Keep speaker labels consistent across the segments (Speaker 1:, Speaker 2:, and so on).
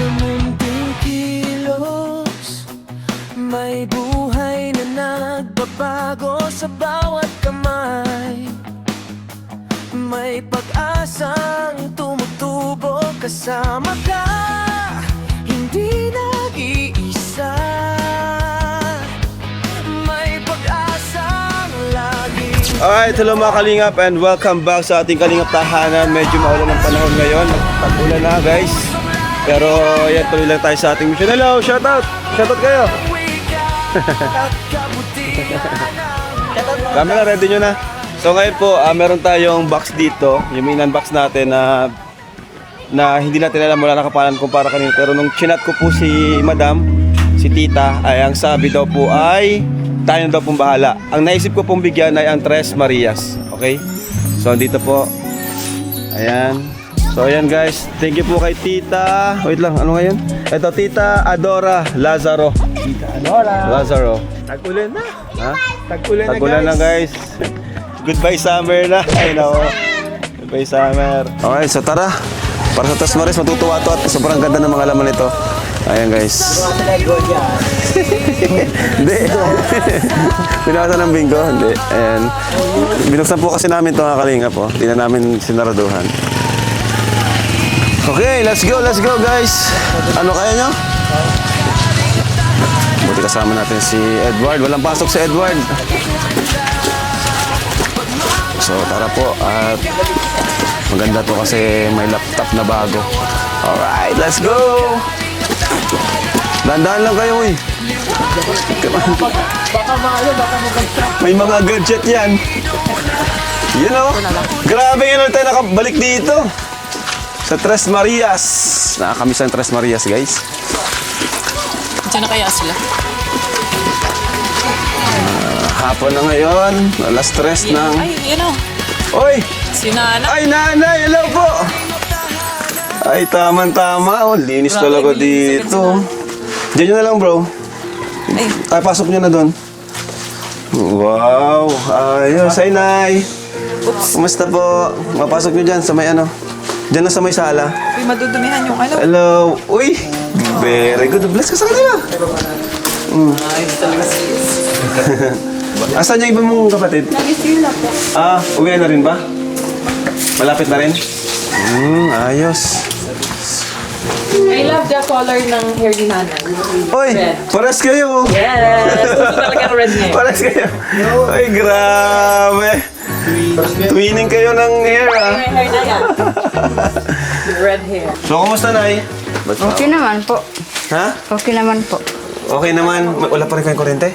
Speaker 1: Sa munting kilos, may buhay na nagbabago sa bawat kamay. May pag-asang tumutubo kasama ka, hindi nag-iisa. May pag-asang lagi.
Speaker 2: Alright, hello mga Kalingap and welcome back sa ating Kalingap Tahanan. Medyo maulan ng panahon ngayon, nagtag-ulan na guys. Pero yan, tuloy lang tayo sa ating mission. Hello, shoutout! Shoutout kayo! Camera, ready nyo na? So ngayon po, meron tayong box dito. Yung in-unbox natin na hindi natin alam, wala nakapalan kung para kanina. Pero nung chinat ko po si Madam, si Tita, ay ang sabi daw po ay tayo na daw pong bahala. Ang naisip ko pong bigyan ay ang Tres Marias. Okay? So dito po. Ayan. So ayan guys, thank you po kay Tita. Wait lang, ano ngayon? Ito, Tita Adora Lazaro.
Speaker 3: Tita Adora
Speaker 2: Lazaro.
Speaker 3: Tag-ulan na.
Speaker 2: Ha?
Speaker 3: Tag-ulan
Speaker 2: na guys. Goodbye summer na. Ay nako. Goodbye summer. Okay, so tara. Para sa Tres Marias, matutuwa to at sobrang ganda ng mga laman nito. Ayan guys. Hindi. Pinakasan ng bingo. Hindi. Ayan. Binuksan po kasi namin ito mga Kalingap po. Hindi na namin sinaraduhan. Okay, let's go guys. Ano kaya nyo? Buti kasama natin si Edward. Walang pasok si Edward. So tara po. At maganda to kasi may laptop na bago. Alright, let's go. Dandahan lang kayo eh. May mga gadget yan. You know, grabe yun ulit tayo nakabalik dito sa Tres Marias. Nakakamiss ang Tres Marias guys.
Speaker 4: Diyan na kaya sila?
Speaker 2: Hapon na ngayon, alas 3 ng...
Speaker 4: Ay, yun o.
Speaker 2: Oy!
Speaker 4: Si Nana.
Speaker 2: Ay nanay, hello po! Ay tama-tama, oh, linis talaga dito. Diyan nyo na lang bro. Ay, pasok nyo na doon. Wow, ayos. Ay nay. Kumusta po? Mapasok nyo dyan sa may ano. Diyan na sa may sala.
Speaker 4: Uy, madudumihan yung ano.
Speaker 2: Hello. Uy, very good. Bless ka sa kanila.
Speaker 4: Ayos talaga sis.
Speaker 2: Asan yung iba mong kapatid?
Speaker 4: Nagisila po.
Speaker 2: Uwi na rin ba? Malapit na rin? Ayos.
Speaker 4: I love the color ng hair ni Nana.
Speaker 2: Uy, pares kayo.
Speaker 4: Yes! Gusto talagang red niya.
Speaker 2: Pares kayo. Ay, grabe. Twinning kayo ng hair, ah.
Speaker 4: May hair na yan. Red hair.
Speaker 2: So, kumusta, Nay?
Speaker 5: Okay naman po.
Speaker 2: Ha?
Speaker 5: Okay naman po.
Speaker 2: Okay naman. Wala pa rin kayong kuryente?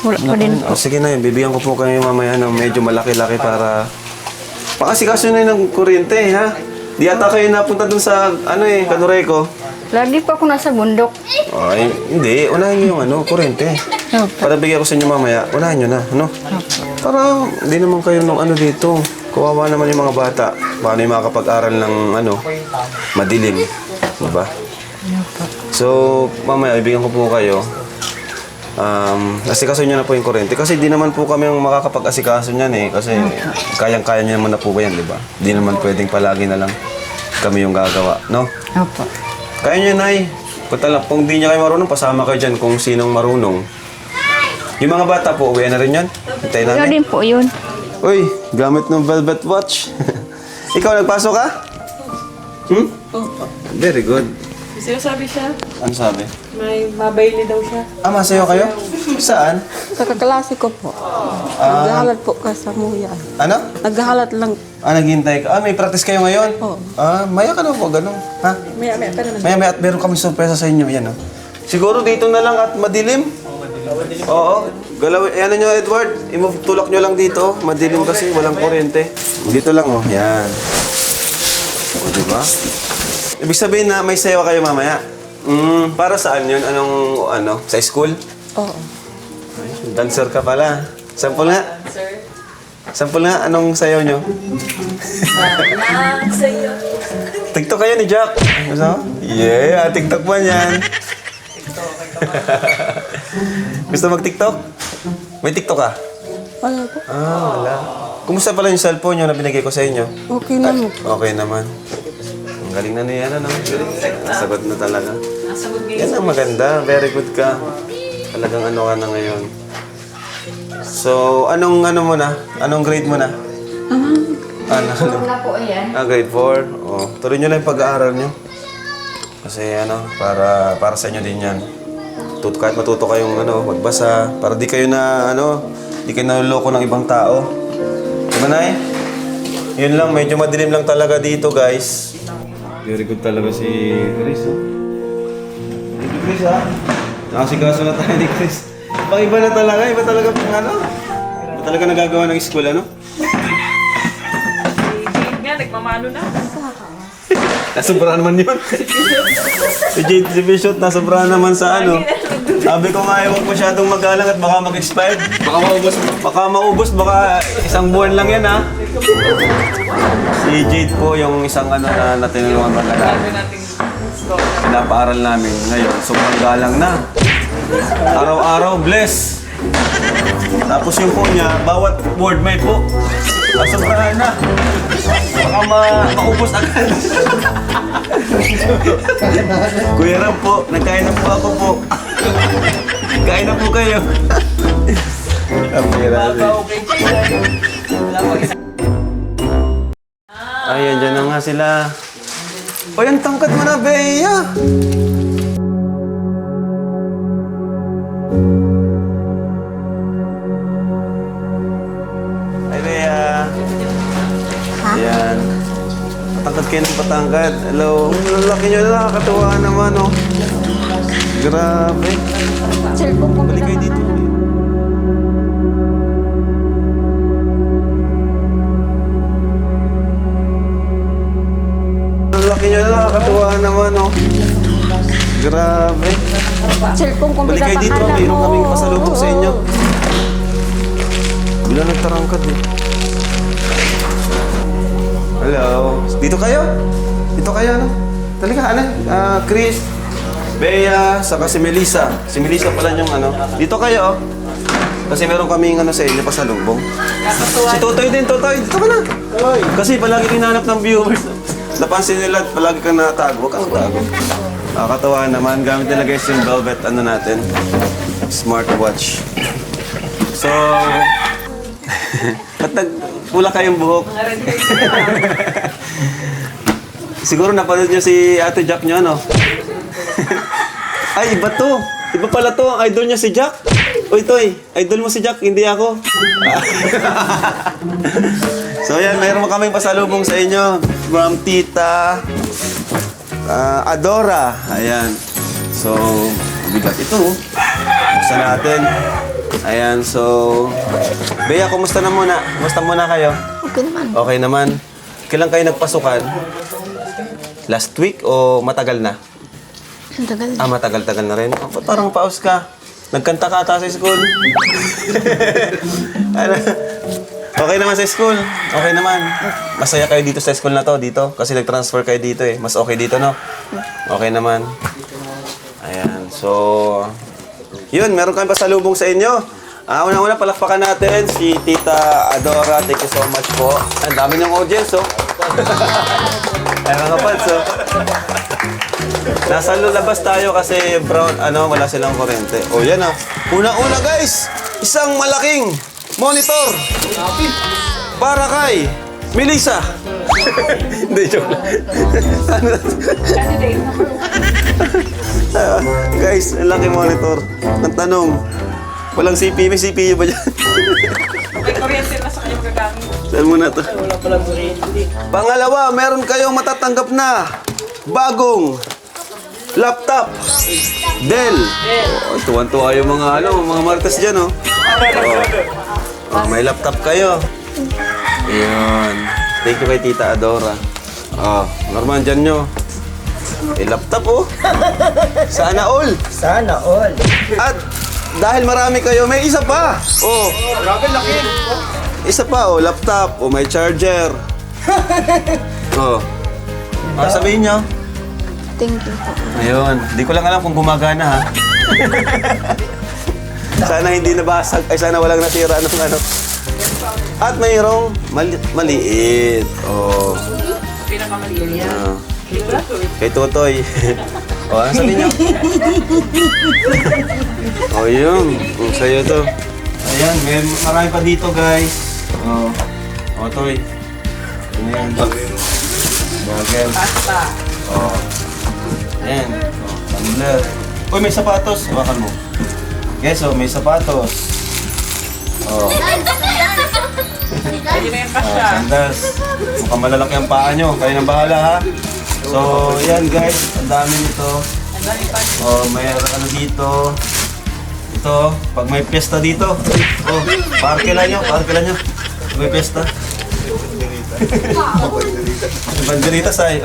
Speaker 5: Wala pa din po.
Speaker 2: Sige na yun. Bibigyan ko po kayo mamaya ng medyo malaki-laki para... Pakasikaso na yun ng kuryente, ha? Di ata kayo napunta dun sa, Kanureco.
Speaker 5: Lagi po ako nasa bundok.
Speaker 2: Ay, hindi. Unahin nyo yung kuryente. Para bigyan ko sa inyo mamaya. Unahin nyo na, ano? Para hindi naman kayo nung dito. Kawawa naman yung mga bata. Paano yung makakapag-aral ng, madilim. Diba? So, mamaya, ibigyan ko po kayo. Asikaso nyo na po yung kuryente. Kasi di naman po kami ang makakapag-asikaso nyan eh. Kasi kayang-kaya nyo naman na po ba yan, diba? Di naman pwedeng palagi na lang kami yung gagawa, no?
Speaker 5: Opo.
Speaker 2: Kaya nyo, Nay. Kung di nyo kayo marunong, pasama kayo dyan kung sinong marunong. Yung mga bata po, uwi na rin yan. Hintayin
Speaker 5: Ikaw
Speaker 2: namin.
Speaker 5: din po yun.
Speaker 2: Uy, gamit ng velvet watch. Ikaw, nagpasok ka?
Speaker 4: Opo.
Speaker 2: Very good.
Speaker 4: Sinasabi siya,
Speaker 2: Ano sabi?
Speaker 4: may mabayli daw siya.
Speaker 2: Masayo kayo? Saan?
Speaker 6: Sa kaklase ko po. Naghahalat po ka sa muya.
Speaker 2: Ano?
Speaker 6: Naghahalat lang.
Speaker 2: Naghihintay ka. May practice kayo ngayon?
Speaker 6: Oo.
Speaker 2: Maya ka na po, ganun. Ha?
Speaker 4: Maya-maya ka naman.
Speaker 2: Maya at meron kami sorpresa sa inyo. Yan, oh. Siguro dito na lang at madilim. Oo. Galawin. Ayan nyo, Edward. Tulak nyo lang dito. Madilim kasi, walang kuryente. Dito lang, oh. Yan. O, diba? Ibig sabihin na may sayo kayo mamaya. Para saan yun? Sa school?
Speaker 6: Oo.
Speaker 2: Dancer ka pala. Sample nga.
Speaker 4: Sir.
Speaker 2: Sample nga, anong sayaw nyo?
Speaker 4: Sa'yo.
Speaker 2: TikTok kayo ni Jack. Gusto? Yeah, TikTok pa niyan. Gusto mag-TikTok? May TikTok ka?
Speaker 6: Wala po.
Speaker 2: Wala. Kumusta pala yung cellphone nyo na binigay ko sa inyo?
Speaker 6: Okay naman.
Speaker 2: Okay naman. Ang galing na niya, ano? Nasagot na talaga.
Speaker 4: Nasagot ngayon.
Speaker 2: Yan ang maganda. Very good ka. Talagang ano ka na ngayon. So, anong ano mo na? Anong grade mo na?
Speaker 5: Na po yan.
Speaker 2: Grade 4. Oh, tuloy nyo lang yung pag-aaral nyo. Kasi ano, para sa inyo din yan. Kahit matuto kayong ano, magbasa, para di kayo na ano, di kayo naluloko ng ibang tao. Diba, Nay? Yun lang, medyo madilim lang talaga dito, guys. Very good talaga si Chris, oh. Thank you, Chris, ha? Nakasikaso na tayo ni Chris. Iba na talaga, iba talaga pang ano. Iba talaga nagagawa ng school, ano?
Speaker 4: Si Jade nga, nagmamano na.
Speaker 2: Nasubra naman yun. Si Jade, si Bishop, nasubra naman sa ano. Sabi ko nga, huwag masyadong magalang at baka mag-expired. Baka maubos, baka isang buwan lang yan, ha? Si Jade po, yung isang ano na tinulungan mag-aral.
Speaker 4: Bago nating store.
Speaker 2: Pinapaaral namin ngayon, sobrang galang na. Araw-araw, bless. Tapos yung po niya, bawat word may po. Sobrahan na. Baka maubos agad. Kuya Ram po, nagkain na po ako po. Kain na po kayo.
Speaker 4: Bago, okay, Jade. Wala po isa.
Speaker 2: Ayan, dyan na nga sila. O, yung tangkad mo na, Bea. Hi, Bea. Ayan. Patangkad kayo ng patangkad. Hello. Ang laki nyo na, nakakatuwa naman, oh. Grabe.
Speaker 6: Cellphone ko
Speaker 2: Balik kayo dito. Ang laki nyo na, nakakatuwa naman, oh. Grabe.
Speaker 6: Cellphone ko
Speaker 2: Balik kayo dito, mayroon kaming pasalubong sa inyo. Bila nagtarangkad, eh. Hello. Dito kayo? Dito kayo, ano? Talika, ano? Chris, Bea, saka si Melissa. Si Melissa pala yung ano. Dito kayo, oh. Kasi meron kaming ano sa inyo, pasalubong. Si Totoy din, Totoy. Dito ka na. Kasi palagi hinanap ng viewers. Napansin nila, palagi kang natago. Huwag kang tago. Nakakatawa naman. Gamit nila guys yung velvet, ano natin, smartwatch. So, ba't nagpula kayong buhok? Siguro napanood nyo si Ate Jack nyo, ano? Ay, iba to. Iba pala to. Ang idol niya si Jack. Uy, Toy. Idol mo si Jack, hindi ako. So, yan. Mayroon kaming pasalubong sa inyo. From Tita Adora. Ayan. So, bigat ito. Buksan natin. Ayan, so... Bea, kumusta na muna? Kumusta muna kayo?
Speaker 6: Okay naman.
Speaker 2: Okay naman. Kailan kayo nagpasukan? Last week o matagal na?
Speaker 6: Ang tagal.
Speaker 2: Matagal-tagal na rin. Oh, ba't parang paus ka? Nagkanta ka ata sa school? Ano? Okay naman sa school? Okay naman. Masaya kayo dito sa school na to, dito? Kasi nag-transfer kayo dito eh. Mas okay dito, no? Okay naman. Ayan, so... Yun, meron kami pasalubong sa inyo. Una-una, palakpakan natin si Tita Adora. Thank you so much po. Ang dami niyong audience, oh. Ay, mga pads, oh. Nasa labas tayo kasi brown, wala silang kurente. O, yan, ah. Una-una, guys, isang malaking monitor para kay Melissa. Hindi, joke lang. Guys, ang laki monitor. Ang tanong, walang CPU, may CPU ba dyan?
Speaker 4: May kuryente na sa kanyang gagamit.
Speaker 2: Saan mo na to? Pangalawa, meron kayong matatanggap na bagong laptop. Dell. Oh, tuwan-tuwa yung mga mga martes dyan, oh. Oh, may laptop kayo. Ayan. Thank you kay Tita Adora. Oh, normal dyan nyo. Laptop, oh. Sana all.
Speaker 3: Sana all.
Speaker 2: At dahil marami kayo, may isa pa. Oh.
Speaker 3: Grabe laki.
Speaker 2: Isa pa, oh, laptop, oh, may charger. Oh. Sabihin nyo.
Speaker 6: Thank you po.
Speaker 2: Ayun, hindi ko lang alam kung gumagana, ha. Sana hindi nabasag, ay sana walang natira ng ano. At mayroong maliit. Oh.
Speaker 4: Pinakamaliit yan.
Speaker 2: Kay Totoy. O, ano sabihin niyo? O, yun. Kung sa'yo to. Ayan, may marami pa dito, guys. O, Toy. Ayan. Bagel.
Speaker 4: Pasta.
Speaker 2: O. Ayan. O, tumbler. Uy, may sapatos. Hawakan mo. Guys, may sapatos. O.
Speaker 4: Pwede na yung kasya.
Speaker 2: Sandals. Mukhang malalaki ang paa nyo. Kayo nang bahala, ha? So, yan guys. Ang dami nito.
Speaker 4: Ang dami pa.
Speaker 2: May ano dito. Ito, pag may piyesta dito. Parkelan nyo. Pag may piyesta. Banderitas ay.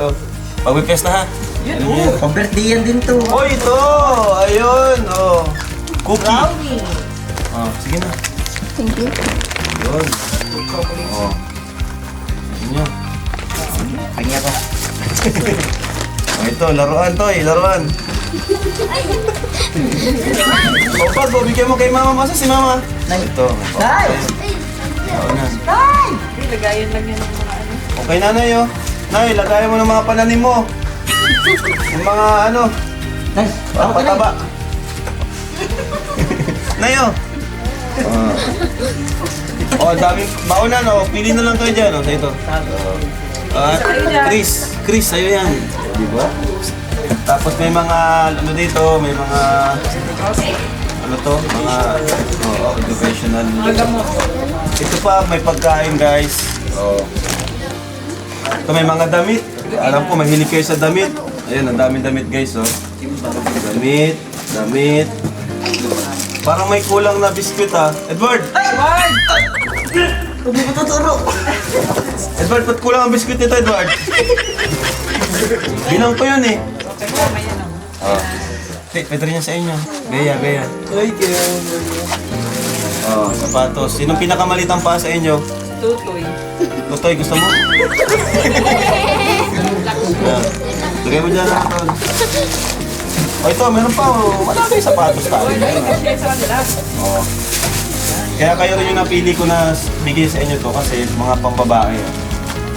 Speaker 2: Pag may piyesta, ha? Yan.
Speaker 3: Pang-birthday yan din to.
Speaker 2: Ito! Ayun! Cookie! Sige na.
Speaker 5: Thank you.
Speaker 2: Yun. Yun.
Speaker 3: Kanya ko.
Speaker 2: Ito, laruan to laruan. Pag, bigyan mo kay mama. Masa si mama? Ito.
Speaker 3: Nay!
Speaker 4: Lagayan lang yan ng mga ano.
Speaker 2: Okay, nanay, Nay, lagayan mo ng mga pananim mo. Yung mga
Speaker 3: Nay!
Speaker 2: pataba. Nay, daming baunan, Pili na lang kayo dyan, sa ito. Chris, sa'yo yan. Di ba? Tapos may mga, dito, may mga, mga, educational. Ito pa, may pagkain, guys. Ito may mga damit. Alam ko, mahilig kayo sa damit. Ayan, ang daming damit, guys, Damit. Parang may kulang na biskuit, Edward!
Speaker 3: Hindi ko tuturo.
Speaker 2: Edward, ba't kulang ang biskuit nito, Edward? Bilang ko yun, pwede rin yan sa inyo. Gaya. Sapatos. Sinong pinakamalit ang paa sa inyo?
Speaker 4: Tutoy.
Speaker 2: Totoy, gusto mo? Lagay mo dyan natin. Ito, meron pa. Malaki sapatos tayo.
Speaker 4: Kasi sa kanila.
Speaker 2: Kaya kayo rin yung napili ko na bigay sa inyo to kasi mga pambabae.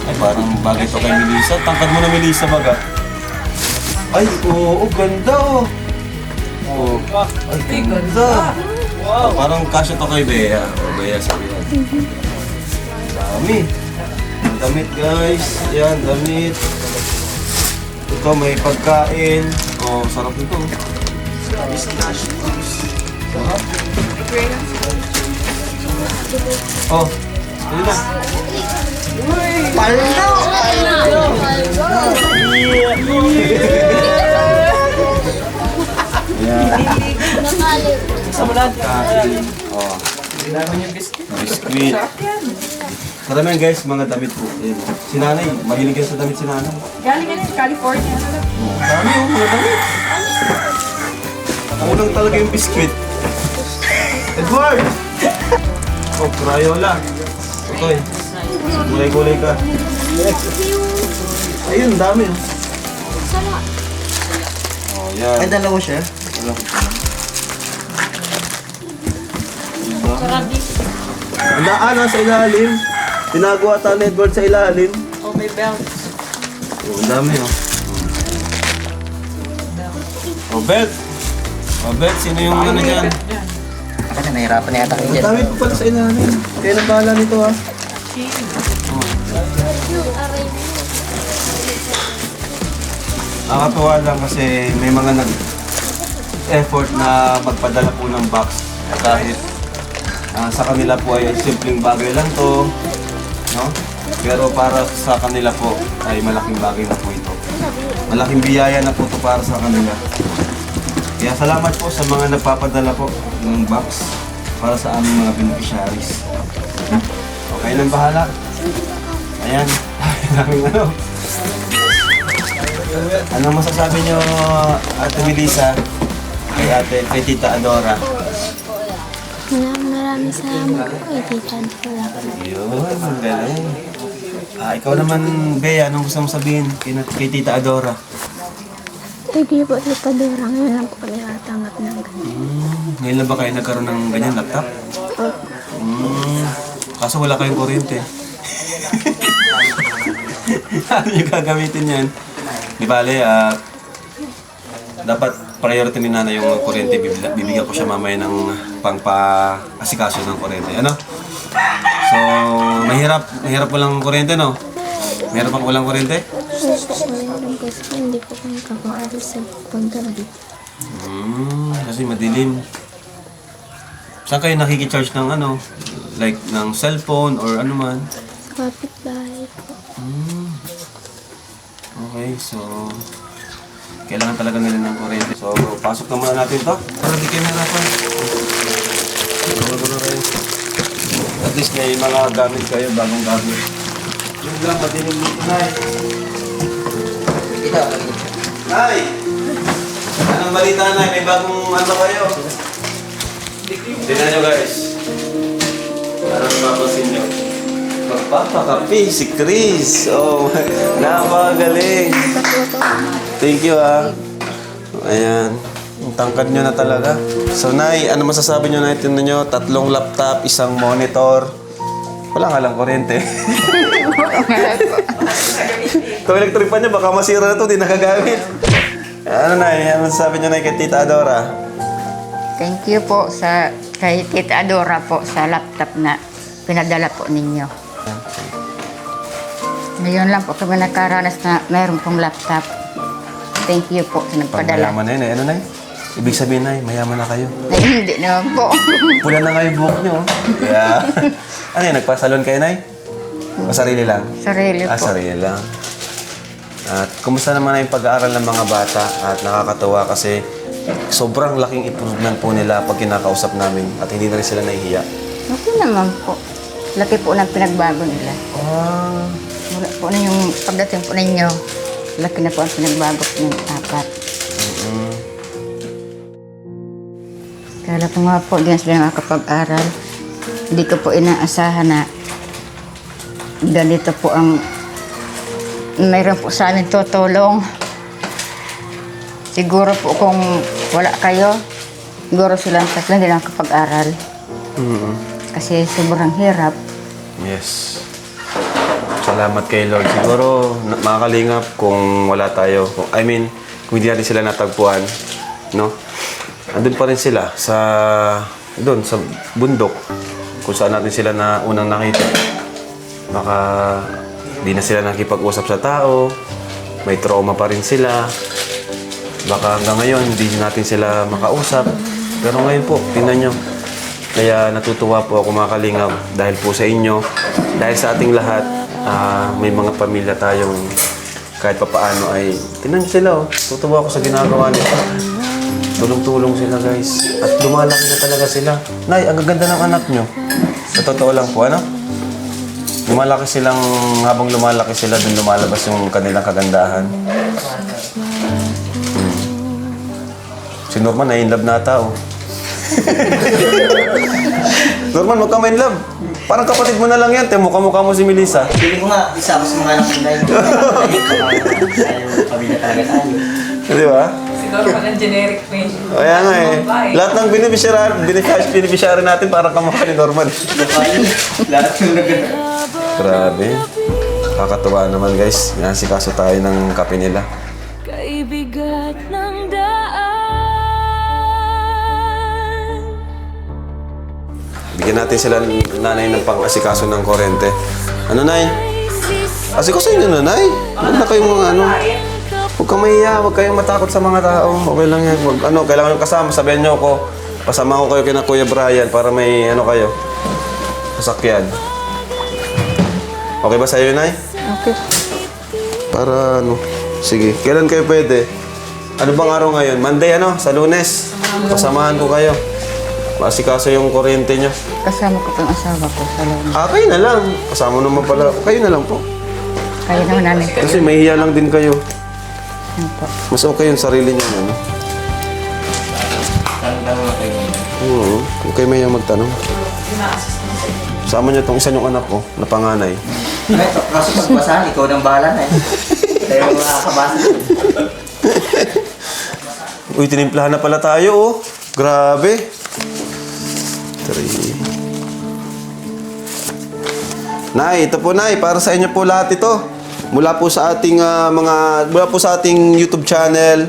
Speaker 2: Ay, parang bagay to kay Melissa. Tangkad mo na Melissa, baga. Ay, ganda, Ay, ganda. Parang kasya to kay Bea. Bea, sabi yan. Dami. Ang damit, guys. Yan, damit. Ito, may pagkain. Sarap nito. Sarap. Ano na?
Speaker 3: Paldo!
Speaker 2: Biskuit. Karamihan guys, mga damit po. Ayan. Si nanay, mahilig yan sa damit si nanay.
Speaker 4: Galing ka na sa California.
Speaker 2: Dami mga damit. Kulang talaga yung biskuit. Edward! Crayola. Totoy. Gulay-gulay ka. Ayun, dami. Yan.
Speaker 3: Ay, dalawa siya.
Speaker 2: Ang daan sa ilalim. Tinagawa ta ni Edward sa ilalim.
Speaker 4: May belt.
Speaker 2: Ang dami, belt. Belt, sino yung dyan?
Speaker 3: Kasi nahirapan na yata kayo
Speaker 2: Ang
Speaker 3: dyan.
Speaker 2: dami pa pala sa ilalim. Kaya nang bahala nito, Nakakatuwa lang kasi may mga nag-effort na magpadala po ng box. Kahit sa kanila po ay simpleng bagay lang to, no? Pero para sa kanila po ay malaking bagay na po ito. Malaking biyaya na po ito para sa kanila. Kaya salamat po sa mga nagpapadala po ng box para sa aming mga beneficiaries. Okay nang bahala. Ayan. Ano masasabi nyo, Ate Melissa, kay Tita Adora?
Speaker 7: Maraming salamat po kay Tita Adora.
Speaker 2: Yun, ang galing. Ikaw naman, Bea, anong gusto mong sabihin kay Tita Adora?
Speaker 7: Thank you po, Tita Adora. Ngayon lang po kami nakatanggap ng ganyan.
Speaker 2: Ngayon lang ba kayo nagkaroon ng ganyan laptop? Kaso wala kayong kuryente. Ano yung gagamitin yan? Di bale, dapat priority ni nanay yung kuryente. Bibigyan ko siya mamaya ng pangpa-asikaso ng kuryente. Ano? So, mahirap walang kuryente, no? Mahirap ang walang kuryente?
Speaker 7: Mayroon kasi hindi po kami kakaaral sa paggabi.
Speaker 2: Kasi madilim. Saan kayo nakikicharge ng ano? Like ng cellphone or ano man?
Speaker 7: Sa kapitbahay po.
Speaker 2: Okay, so kailangan talaga nila ng kuryente. So, pasok na muna natin to. Para di kayo nahirapan. At least may mga gamit kayo, bagong gamit. Yung lang, madilim dito, Nay.
Speaker 3: Ito, lagi.
Speaker 2: Nay! Anong balita, Nay? May bagong ano kayo? Tignan nyo, guys. Parang mapapansin nyo. Magpapakapi si Chris. Oh, napakagaling. Thank you, Ayan. Ang tangkad nyo na talaga. So, Nay, ano masasabi nyo, Nay? Tingnan nyo, 3 laptop, 1 monitor. Wala nga lang kuryente. Kung electric pa nyo, baka masira na ito, di nakagamit. Ano, Nay? Ano masasabi nyo, Nay, kay Tita Adora?
Speaker 5: Thank you po kay Tita Adora po sa laptop na pinadala po ninyo. Ngayon lang po kami nakaranas na mayroon pong laptop. Thank you po sa
Speaker 2: Pag
Speaker 5: nagpadala.
Speaker 2: mayaman na yun, Ano, Nay? Ibig sabihin, Nay, mayaman na kayo.
Speaker 5: Ay, hindi naman po.
Speaker 2: Pula na nga yung buhok nyo. Yeah. Ano yun, nagpasalon kayo, Nay? O sarili lang?
Speaker 5: Sarili po.
Speaker 2: Sarili lang. At kumusta naman na yung pag-aaral ng mga bata? At nakakatawa kasi sobrang laking improvement po nila pag kinakausap namin at hindi na rin sila nahihiya.
Speaker 5: Okay naman po. Laki po ng pinagbago nila. Wala po na yung pagdating po ninyo. Laki na po ang pinagbago po ng 4. Kala ko nga po, di na sila makakapag-aral. Hindi ko po inaasahan na ganito po ang mayroon po sa amin tutulong. Siguro po kung wala kayo, siguro silang tatlo hindi na makapag-aral. Kasi sobrang hirap.
Speaker 2: Yes. Salamat kay Lord. Siguro makakalingap kung wala tayo. I mean, kung hindi natin sila natagpuan, no? Andun pa rin sila sa bundok kung saan natin sila na unang nakita. Baka di na sila nakipag-usap sa tao, may trauma pa rin sila. Baka hanggang ngayon hindi natin sila makausap. Pero ngayon po, tingnan nyo. Kaya natutuwa po ako mga kalingap dahil po sa inyo, dahil sa ating lahat, may mga pamilya tayong kahit papaano ay tingnan nyo sila. Tutuwa ako sa ginagawa nila. Tulong-tulong sila, guys. At lumalaki na talaga sila. Nay, ang gaganda ng anak nyo. Sa totoo lang po, ano? Lumalaki silang, habang lumalaki sila, dun lumalabas yung kanilang kagandahan. Si Norman, na-inlove na ata, Norman, huwag ka ma-inlove. Parang kapatid mo na lang yan. Mukha-mukha mo si Melissa.
Speaker 3: Pili ko nga, isa ako sa mga anak ng dahil. Pamilya talaga tayo.
Speaker 2: Di ba?
Speaker 4: Siguro pa ng generic name.
Speaker 2: Kaya nga Lahat ng beneficiary natin parang kamukha ni Norman.
Speaker 3: Lahat yung
Speaker 2: Grabe. Kakatuwa naman, guys. Nasikaso tayo ng kape nila.
Speaker 1: Kaibigat ng daan.
Speaker 2: Bigyan natin sila nanay ng pang-asikaso ng kuryente. Ano, Nay? Asikaso yun, Nanay. Huwag na kayong mga ano. Huwag kang mahiya, huwag kayong matakot sa mga tao. Okay lang yan. Kailangan yung kasama. Sabihan niyo ako, pasama ko kayo kina Kuya Brian para may kayo. Sasakyan. Okay ba sa'yo, Nay?
Speaker 5: Okay.
Speaker 2: Para sige. Kailan kayo pwede? Ano bang araw ngayon? Monday, sa Lunes. Pasamahan ko kayo. Masikaso yung kuryente niyo.
Speaker 5: Kasama ko po yung asawa ko sa loob.
Speaker 2: Kayo na lang. Kasama naman pala. Kayo na lang po.
Speaker 5: Kaya naman namin po.
Speaker 2: Kasi mahihiya lang din kayo.
Speaker 5: Yan po.
Speaker 2: Mas okay yung sarili niyo, Huwag kayo mayang magtanong. Sama niyo tong isa yung anak ko, na panganay.
Speaker 3: Kaso pagbasahan, ikaw nang bahala na Kaya mo makakabasa.
Speaker 2: Uy, tinimplahan na pala tayo, Grabe. 3. Nay, ito po, Nay. Para sa inyo po lahat ito. mula po sa ating mula po sa ating YouTube channel,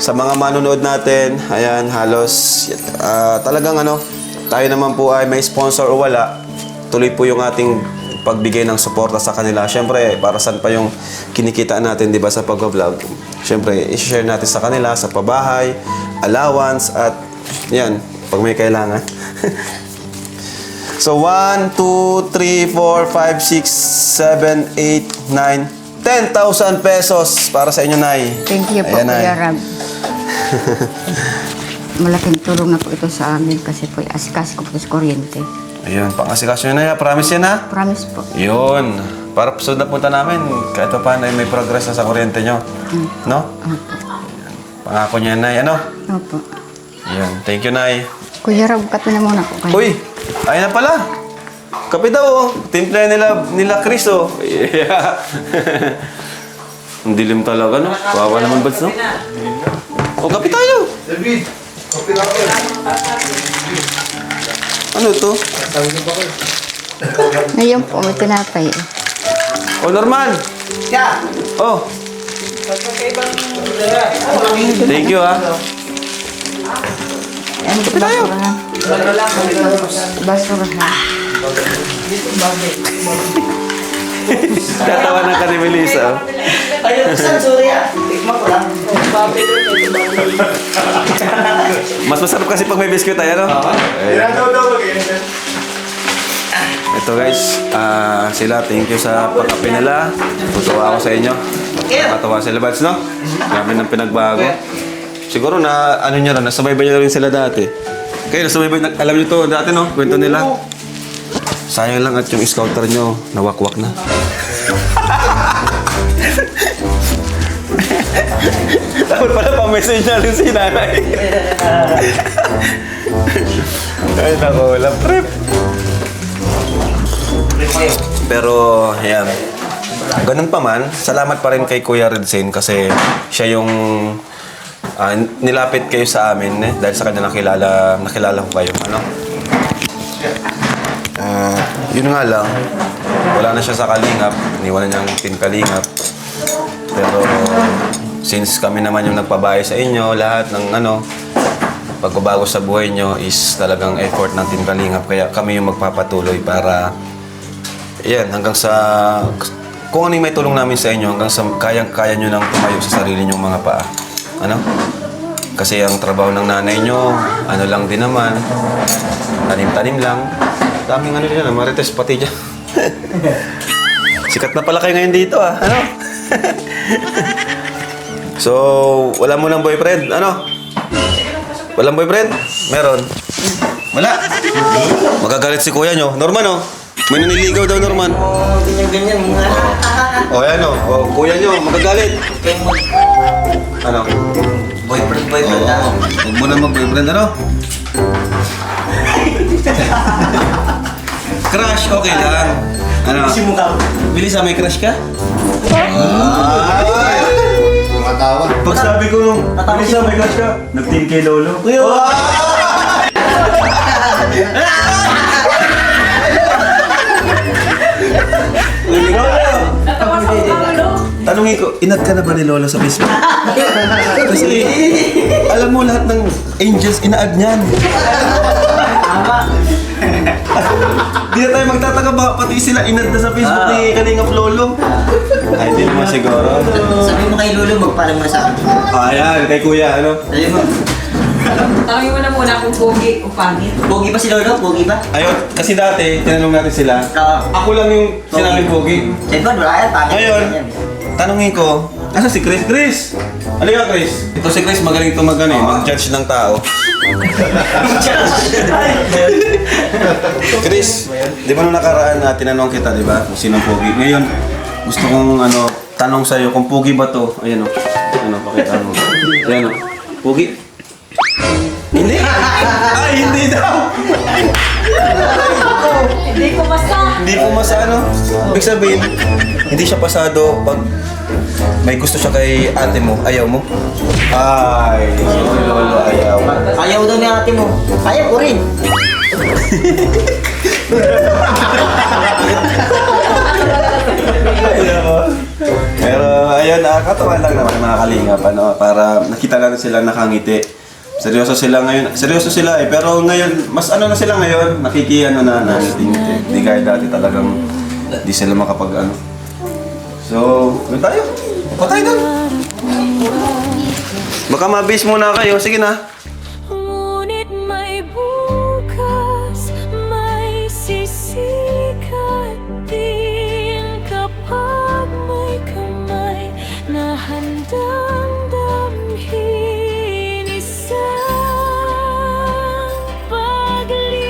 Speaker 2: sa mga manonood natin, ayan, halos talagang tayo naman po ay may sponsor o wala, tuloy po yung ating pagbigay ng suporta sa kanila. Siyempre, para saan pa yung kinikita natin, di ba, sa pag-vlog? Siyempre, i-share natin sa kanila, sa pabahay, allowance, at yan, pag may kailangan. So, 1, 2, 3, 4, 5, 6, 7, 8, 9, 10,000 pesos para sa inyo, Nay.
Speaker 5: Thank you po,
Speaker 2: Ayan, Nay.
Speaker 5: Kuya Rab. Malaking tulong na po ito sa amin kasi po asikas ko po sa kuryente.
Speaker 2: Ayun, pang-asikaso nyo na yan. Promise yan, ha?
Speaker 5: Promise po.
Speaker 2: Yun. Para sa na punta namin, kahit pa paano ay may progress na sa kuryente nyo. No?
Speaker 5: Opo.
Speaker 2: Pangako niya, Nay. Ano?
Speaker 5: Opo.
Speaker 2: Yun. Thank you, Nay.
Speaker 5: Kuya Rab, kape na muna po kayo.
Speaker 2: Uy! Ayun na pala. Kape daw, oh. Timpla nila Chris, oh. Yeah. Ang dilim talaga, no? Kawawa naman, Bads, no? O, kape tayo. Ano to?
Speaker 5: Ngayon po, may tinapay.
Speaker 2: O, Norman.
Speaker 3: Yeah.
Speaker 2: Oh. Thank you, ha.
Speaker 5: Ano po basurahan? Basurahan.
Speaker 2: Tatawa na ka ni Melissa, oh.
Speaker 3: Ayun, saan, sorry ah. Tikman ko lang.
Speaker 2: Mas masarap kasi pag may biscuit tayo, no? Ayan. Ito guys, sila, thank you sa pagkape nila. Tutuwa ako sa inyo. Matawa sila, Bads, no? Kami ng pinagbago. Siguro na, nyo rin, nasubaybay nyo rin sila dati. Kayo, nasubaybay, alam nyo to dati, no? Kwento nila. Sayang lang at yung scouter nyo, nawakwak na. Dapat pala pa-message na rin si nanay. Ay, naku, walang trip. Pero, ayan. Ganun pa man, salamat pa rin kay Kuya Redzen kasi siya yung nilapit kayo sa amin dahil sa kanya nakilala ko kayo. Ano? Yun nga lang, wala na siya sa Kalingap, iniwanan niya ang Team Kalingap. Pero since kami naman yung nagpabahay sa inyo, lahat ng pagbabago sa buhay nyo is talagang effort ng Team Kalingap. Kaya kami yung magpapatuloy para, yan, hanggang sa, kung ano yung may tulong namin sa inyo, hanggang sa kaya nyo nang tumayo sa sarili nyong mga paa. Ano? Kasi ang trabaho ng nanay nyo, ano lang din naman, tanim-tanim lang. Daming dyan, Marites pati dyan. Sikat na pala kayo ngayon dito, ah. Ano? So, wala mo ng boyfriend, ano? Walang boyfriend? Meron. Wala. Magagalit si kuya nyo. Norman, oh. May naniligaw daw, Norman.
Speaker 3: Ganyan-ganyan mga.
Speaker 2: O, yan, oh. O, kuya nyo, magagalit. Ano?
Speaker 3: Boyfriend na.
Speaker 2: Huwag mo na mag-boyfriend, ano? Crush, okay lang. Ano? Bilis, may crush ka?
Speaker 8: Matawa.
Speaker 2: Pag sabi ko, bilis, may crush ka? Nag-team kay Lolo. Tanungin ko, inad ka na ba ni Lolo sa Facebook? Kasi, alam mo lahat ng angels ina-add niyan. Di na tayo magtataka ba, pati sila inad na sa Facebook ni Kalingap Lolo. Ay, hindi naman siguro.
Speaker 3: Sabi mo kay Lolo, magpalang mo sa akin.
Speaker 2: Ayan, kay Kuya, ano?
Speaker 3: Sabi mo,
Speaker 4: Tanongin mo na muna kung pogi o pangit.
Speaker 3: pogi ba si Lolo? Pogi ba?
Speaker 2: Ayun, kasi dati, tinanong natin sila.
Speaker 3: Oo.
Speaker 2: Ako lang yung sinabing pogi.
Speaker 3: Siyempre, wala yan. Pangit.
Speaker 2: Ngayon, tanungin ko, asa si Chris? Chris! Halika, Chris. Ito si Chris, magaling ito mag-judge ng tao. Chris, di ba nung nakaraan na tinanong kita, di ba? Kung sinong pogi. Ngayon, gusto kong tanong sa'yo kung pogi ba to? Ayan o. Pakita mo. Ayan o. Pogi? Hindi! Ay, hindi daw!
Speaker 4: Hindi ko basta.
Speaker 2: Hindi pumasa, Ibig sabihin, hindi siya pasado pag may gusto siya kay ate mo, ayaw mo? Ay, si Lolo ayaw.
Speaker 3: Ayaw daw ni ate mo. Ayaw ko rin.
Speaker 2: Ayaw. ngayon, katawa lang naman mga kalingap, para nakita natin sila nakangiti. Seryoso sila ngayon. Seryoso sila eh. Pero ngayon, mas ano na sila ngayon, nakangiti-ngiti. Hindi gaya dati talagang di sila makapag So, doon tayo. O tayo doon. Baka mabis muna kayo. Sige na.
Speaker 1: Ngunit may bukas, may sisikat din kapag may kamay na handang damhin isang paglingat,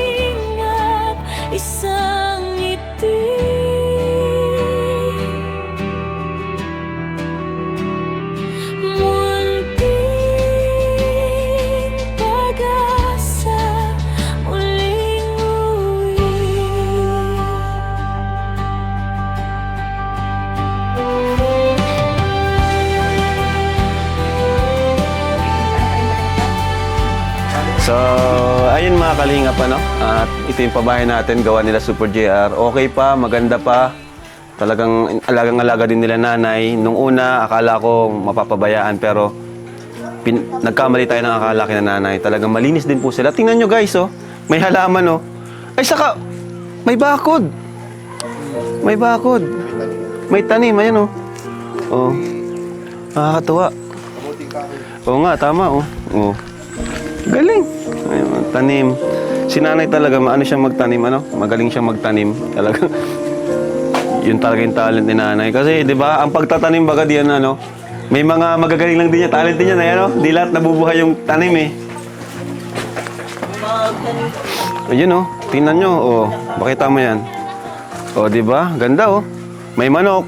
Speaker 1: isang ngiti.
Speaker 2: So, ayun mga kalingap, at ito yung pabahay natin, gawa nila Super JR. Okay pa, maganda pa. Talagang alagang-alaga din nila nanay. Nung una, akala ko mapapabayaan, pero nagkamali tayo ng akala kina nanay. Talagang malinis din po sila. Tingnan nyo guys, may halaman, Ay, saka, may bakod. May bakod. May tanim, ayan, nakakatuwa. Oo nga, tama, Galing. Ayun, tanim. Si nanay talaga, maano siya magtanim, Magaling siya magtanim. Talaga. Yun talaga yung talent ni nanay. Kasi, di ba, ang pagtatanim baga diyan, may mga magagaling lang din niya, talent din niya, Di lahat nabubuhay yung tanim, eh. Ayun, tingnan nyo, Bakita mo yan. Di ba? Ganda, May manok.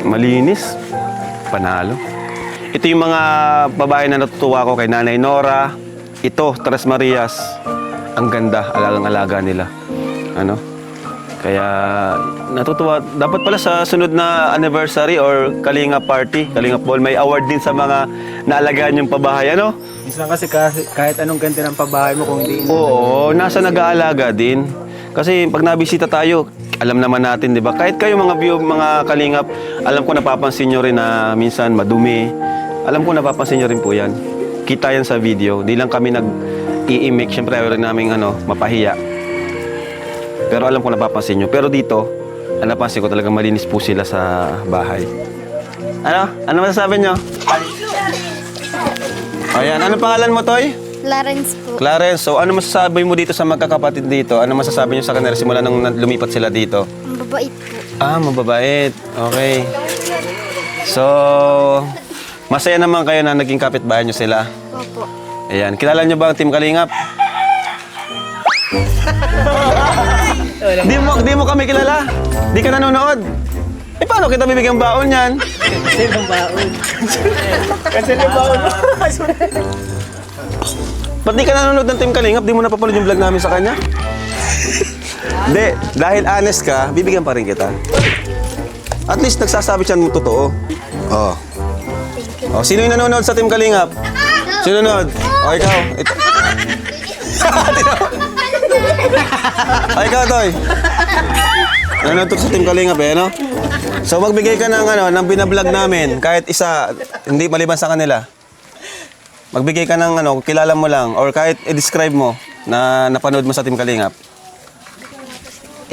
Speaker 2: Malinis. Panalo. Ito yung mga babae na natutuwa ko kay Nanay Nora. Ito, Tres Marias. Ang ganda, alagang-alaga nila. Kaya natutuwa. Dapat pala sa sunod na anniversary or Kalingap Party, Kalingap Ball, may award din sa mga naalagaan yung pabahay,
Speaker 9: Minsan kasi kahit anong ganti ng pabahay mo kung hindi...
Speaker 2: Oo, nasa nag-aalaga din. Kasi pag nabisita tayo, alam naman natin, di ba? Kahit kayo mga Kalingap, alam ko napapansin nyo rin na minsan madumi. Alam ko napapansin nyo rin po yan. Kita yan sa video. Di lang kami nag-i-imik. Siyempre, ayaw rin namin mapahiya. Pero alam ko napapansin nyo. Pero dito, napansin ko talagang malinis po sila sa bahay. Ano masasabi nyo? Ayan, ano pangalan mo, Toy?
Speaker 7: Clarence po.
Speaker 2: Clarence, so ano masasabi mo dito sa magkakapatid dito? Ano masasabi nyo sa kanila simula nung lumipat sila dito?
Speaker 7: Mababait po.
Speaker 2: Mababait. Okay. So, masaya naman kayo na naging kapitbahay nyo sila?
Speaker 7: Opo.
Speaker 2: Ayan. Kilala nyo ba ang Team Kalingap? Di mo kami kilala? Di ka nanonood? Paano kita bibigyan baon yan?
Speaker 9: Kasi ng baon. Kasi ng baon.
Speaker 2: Ba't di ka nanonood ng Team Kalingap? Di mo napapanood yung vlog namin sa kanya? Hindi. Dahil honest ka, bibigyan pa rin kita. At least nagsasabi siya mo totoo. Sino yung nanonood sa Team Kalingap? Sino nanonood? Ikaw. Ito. Ikaw, Toy. Nanonood sa Team Kalingap, So, magbigay ka ng binablog namin. Kahit isa, hindi maliban sa kanila. Magbigay ka ng kilala mo lang. Or kahit i-describe mo na napanood mo sa Team Kalingap.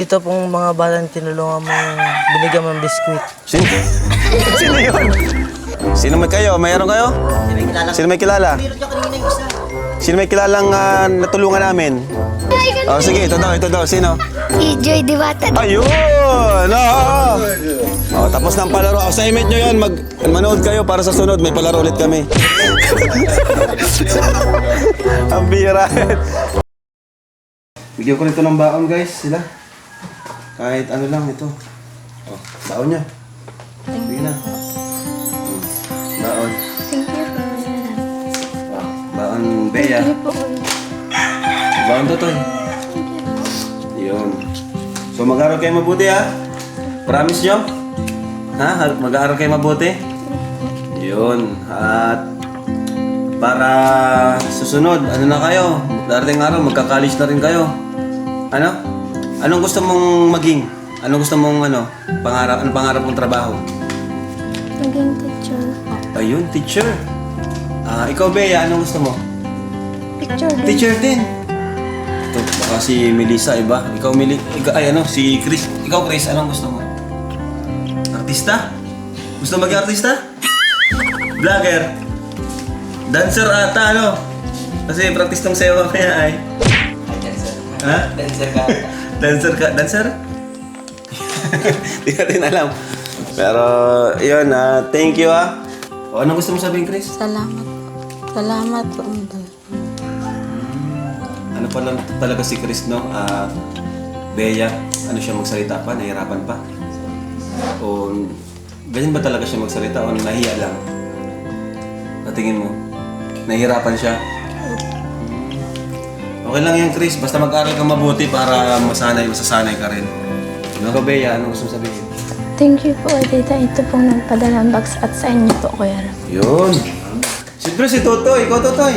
Speaker 6: Ito pong mga batang tinulungan mo, binigyan mo ng biskuit.
Speaker 2: Sino? Sino yun? Sino may kayo? Mayroon kayo? Sino may kilala? Sino may kilalang natulungan namin? Sige, ito daw. Sino?
Speaker 7: Si Joy Diwata.
Speaker 2: Ayun! Tapos ng palaro. Sa image nyo yan, manood kayo para sa sunod. May palaro ulit kami. Ang bira. Bigyan ko nito ng baon, guys. Sila. Kahit ano lang ito. Baon niya. Sige na. Baon. Baon Bea. Baon Totoy. Yun. So mag-aaral kayo mabuti, Promise nyo? Mag-aaral kayo mabuti? Yun. At para susunod, ano na kayo? Darating araw, magka-college na rin kayo. Anong gusto mong maging? Anong gusto mong pangarap, anong pangarap mong trabaho?
Speaker 7: Naging teacher.
Speaker 2: Ayun, teacher. Ikaw, Bea, anong gusto mo?
Speaker 7: Teacher din.
Speaker 2: Teacher din. Ito, baka si Melissa, iba. Ikaw, si Chris. Ikaw, Chris, anong gusto mo? Artista? Gusto maging artista? Vlogger? Dancer ata, Kasi practice tong sayo mamaya ay.
Speaker 3: Dancer.
Speaker 2: Ha?
Speaker 3: Dancer ka.
Speaker 2: Dancer ka? Dancer? Di natin alam. Pero, yun, thank you, O, anong gusto mo sabihin, Chris?
Speaker 1: Salamat po. Salamat po.
Speaker 2: Ano pa lang talaga si Chris, Bea, siya magsalita pa? Nahirapan pa? O, ganyan ba talaga siya magsalita o nahiya lang? Natingin mo? Nahihirapan siya? Okay lang yan, Chris. Basta mag-aral ka mabuti para masasanay ka rin. Ano ka, Bea? Anong gusto mo sabihin?
Speaker 7: Thank you po, Tita. Ito pong nagpadalang box at sa inyo po, Kuya Ram.
Speaker 2: Yun. Siyempre si Totoy. Ikaw, Totoy.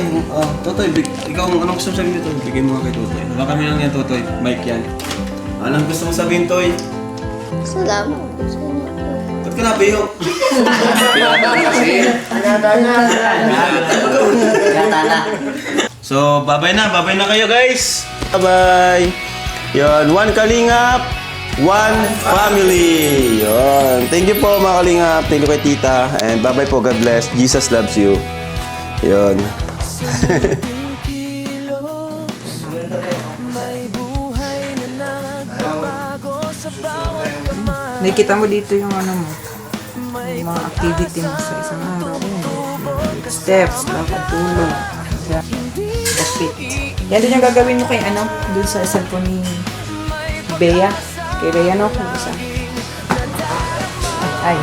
Speaker 2: Totoy, ikaw anong gusto mo sabihin dito? Bigyan mo nga kay Totoy. Wala kami lang yan, Totoy. Mic yan. Anong gusto mo sabihin, Toy?
Speaker 7: Salamat po sa inyo po.
Speaker 2: Ba't ka nabiyo? So, babay na kayo, guys. Bye-bye. Yun, one kalingap, one family. Yun. Thank you po, mga kalingap. Thank you kay tita. And bye-bye po. God bless. Jesus loves you. Yun.
Speaker 4: Nakikita mo dito yung mo, yung mga activity mo sa isang araw. Steps, lakad, tulog, fit. Yan din yung gagawin mo kay dun sa cellphone ni Bea. Kay Bea, kung isa. Ay.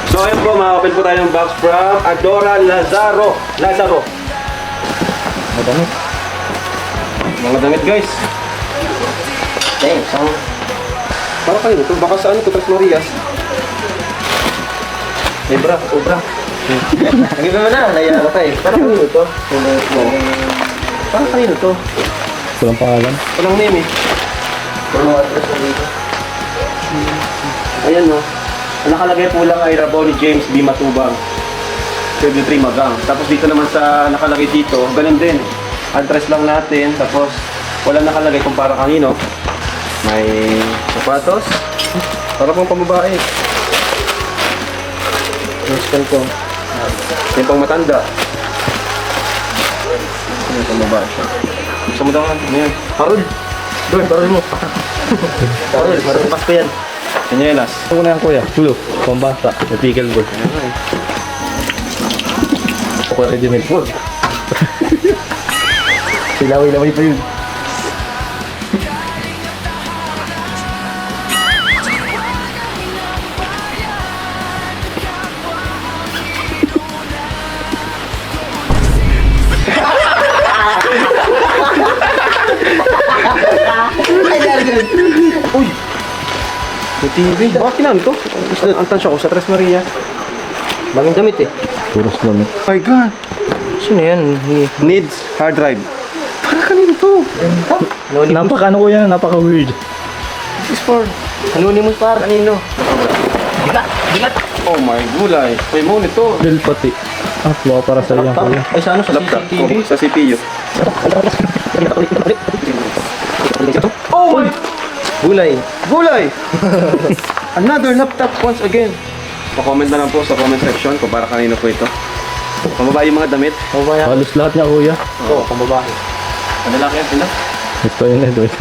Speaker 2: So, ayun po, ma-open po tayo ng box from Adora Lazaro. Mga damit, guys.
Speaker 3: Thanks.
Speaker 2: Para kayo ito, baka saan ito, Tres Marias? Obra.
Speaker 3: Nag-iba mo na, laya ako tayo.
Speaker 2: Para kayo ito. Para kayo ito.
Speaker 9: Walang pangalan.
Speaker 2: Walang name eh.
Speaker 3: Puro address mo dito.
Speaker 2: Ayan no. Ang nakalagay po lang ay Raboni James B. Matubang. 73 Magang. Tapos dito naman sa nakalagay dito, ganun din. Address lang natin, tapos walang nakalagay kung para kanino. May sapatos. Para pang pambabae. Yung ko. Yung pang matanda. Yung pang babae siya. Gusto mo daw nga. Ayan. Harold. Doon, parol mo. Harold, marumpas pa yan. Kanyelas.
Speaker 9: Ano na yan, kuya? Blue. Pambata. May pickleball. Kuya regimen po. Silaway-laway pa yun.
Speaker 2: Uy! May TV. Bakit kinano ito? Ang tansya ko sa Tres Maria. Bagong damit eh.
Speaker 9: Puros lang.
Speaker 2: Oh my God!
Speaker 3: Sino yan?
Speaker 2: Needs hard drive. Para kanino to?
Speaker 9: Kuya, napaka-weird.
Speaker 3: This for anonymous para kanino? Bigat!
Speaker 2: Oh my gulay. May mo nito.
Speaker 9: Del pati. Mga para sa iyo, kuya.
Speaker 3: Ay, sa ano? Sa
Speaker 2: Laptop.
Speaker 3: CCTV?
Speaker 2: Oh, sa CPU. Oh my!
Speaker 3: Gulay.
Speaker 2: Gulay! Another laptop once again. Pa-comment na lang po sa comment section kung para kanino po ito. Pambabae yung mga damit.
Speaker 9: Halos lahat niya, kuya.
Speaker 2: Oo, pambabae. Padala kayo sila.
Speaker 9: Ito yun, Edwin.